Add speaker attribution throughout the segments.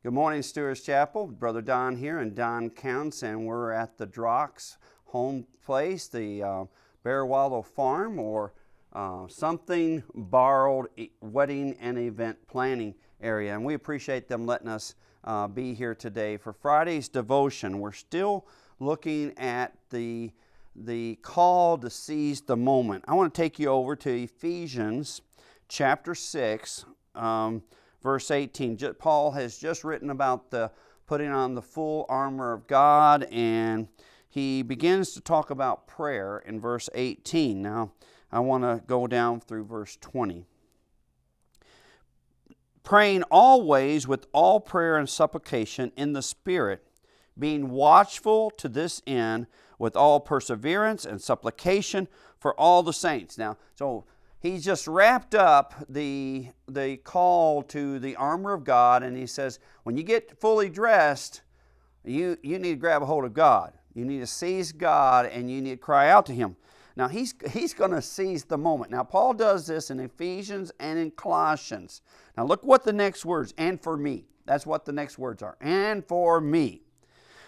Speaker 1: Good morning, Stewart's Chapel. Brother Don here and Don Counts, and we're at the Drock's home place, the Bear Wallow Farm, or something borrowed wedding and event planning area. And we appreciate them letting us be here today for Friday's devotion. We're still looking at the call to seize the moment. I want to take you over to Ephesians chapter 6, verse 18. Paul has just written about the putting on the full armor of God, and he begins to talk about prayer in verse 18. Now, I want to go down through verse 20. Praying always with all prayer and supplication in the Spirit, being watchful to this end with all perseverance and supplication for all the saints. Now, so he's just wrapped up the call to the armor of God, and he says, when you get fully dressed, you need to grab a hold of God. You need to seize God, and you need to cry out to Him. Now, he's going to seize the moment. Now, Paul does this in Ephesians and in Colossians. Now, look what the next words, and for me. That's what the next words are. And for me.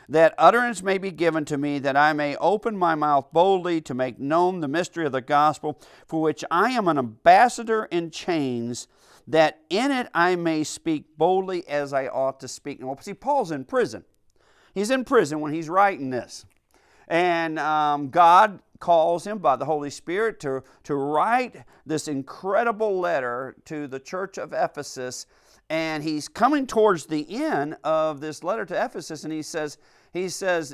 Speaker 1: That utterance may be given to me, that I may open my mouth boldly to make known the mystery of the gospel, for which I am an ambassador in chains, that in it I may speak boldly as I ought to speak. Now, see, Paul's in prison. He's in prison when he's writing this. And God calls him by the Holy Spirit to write this incredible letter to the church of Ephesus. And he's coming towards the end of this letter to Ephesus, and he says,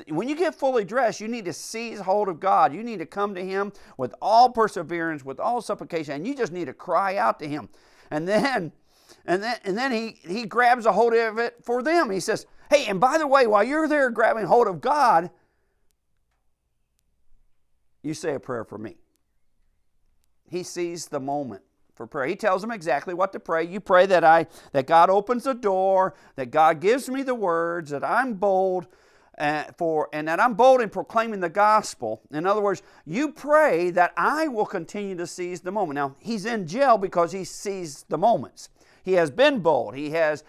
Speaker 1: when you get fully dressed, you need to seize hold of God. You need to come to Him with all perseverance, with all supplication, and you just need to cry out to Him. And then he grabs a hold of it for them. He says, hey, and by the way, while you're there grabbing hold of God, you say a prayer for me. He seized the moment for prayer. He tells them exactly what to pray. You pray that God opens the door, that God gives me the words, that I'm bold and that I'm bold in proclaiming the gospel. In other words, you pray that I will continue to seize the moment. Now, he's in jail because he seized the moments. He has been bold. He has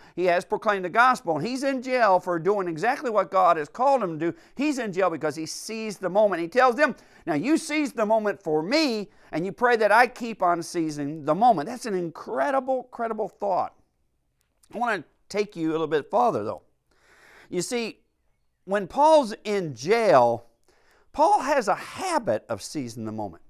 Speaker 1: proclaimed the gospel, and he's in jail for doing exactly what God has called him to do. He's in jail because he seized the moment. He tells them, now you seize the moment for me, and you pray that I keep on seizing the moment. That's an incredible thought. I want to take you a little bit farther, though. You see, when Paul's in jail, Paul has a habit of seizing the moment.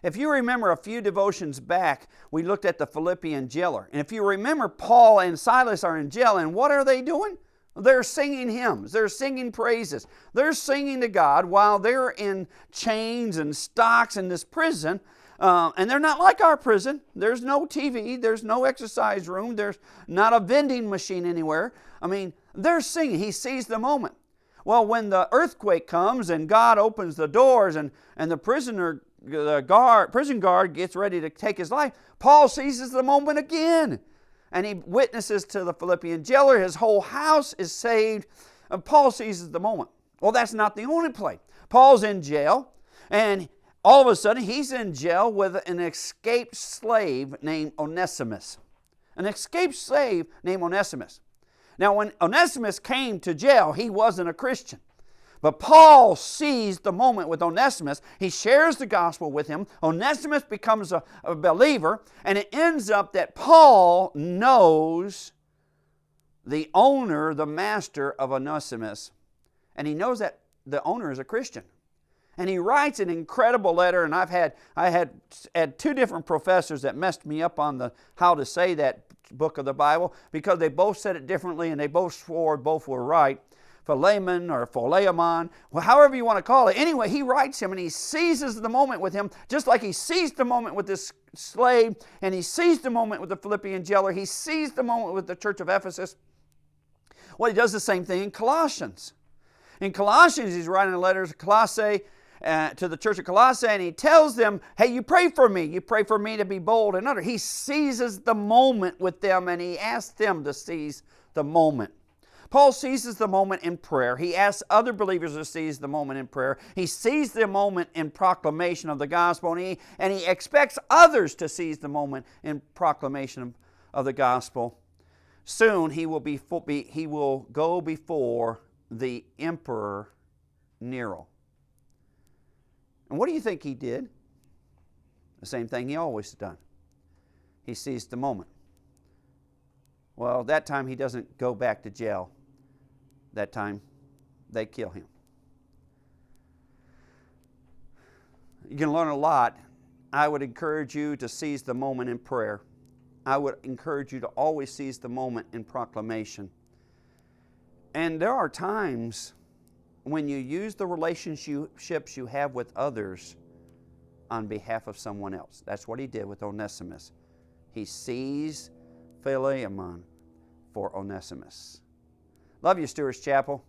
Speaker 1: If you remember a few devotions back, we looked at the Philippian jailer. And if you remember, Paul and Silas are in jail, and what are they doing? They're singing hymns. They're singing praises. They're singing to God while they're in chains and stocks in this prison. And they're not like our prison. There's no TV. There's no exercise room. There's not a vending machine anywhere. I mean, they're singing. He seized the moment. Well, when the earthquake comes and God opens the doors and the prison guard gets ready to take his life, Paul seizes the moment again. And he witnesses to the Philippian jailer. His whole house is saved. And Paul seizes the moment. Well, that's not the only place. Paul's in jail, and all of a sudden he's in jail with an escaped slave named Onesimus. An escaped slave named Onesimus. Now, when Onesimus came to jail, he wasn't a Christian. But Paul seized the moment with Onesimus. He shares the gospel with him. Onesimus becomes a believer, and it ends up that Paul knows the owner, the master of Onesimus, and he knows that the owner is a Christian. And he writes an incredible letter, and I had two different professors that messed me up on how to say that book of the Bible, because they both said it differently, and they both swore both were right. Philemon or Philemon, well, however you want to call it. Anyway, he writes him, and he seizes the moment with him, just like he seized the moment with this slave, and he seized the moment with the Philippian jailer. He seized the moment with the church of Ephesus. Well, he does the same thing in Colossians. In Colossians, he's writing a letter to Colossae, to the church of Colossae, and he tells them, hey, you pray for me. You pray for me to be bold and utter. He seizes the moment with them, and he asks them to seize the moment. Paul seizes the moment in prayer. He asks other believers to seize the moment in prayer. He seizes the moment in proclamation of the gospel, and he expects others to seize the moment in proclamation of the gospel. Soon he will go before the Emperor Nero. And what do you think he did? The same thing he always done. He seized the moment. Well, that time he doesn't go back to jail. That time they kill him. You can learn a lot. I would encourage you to seize the moment in prayer. I would encourage you to always seize the moment in proclamation. And there are times when you use the relationships you have with others on behalf of someone else. That's what he did with Onesimus. He seized Philemon for Onesimus. Love you, Stewart's Chapel.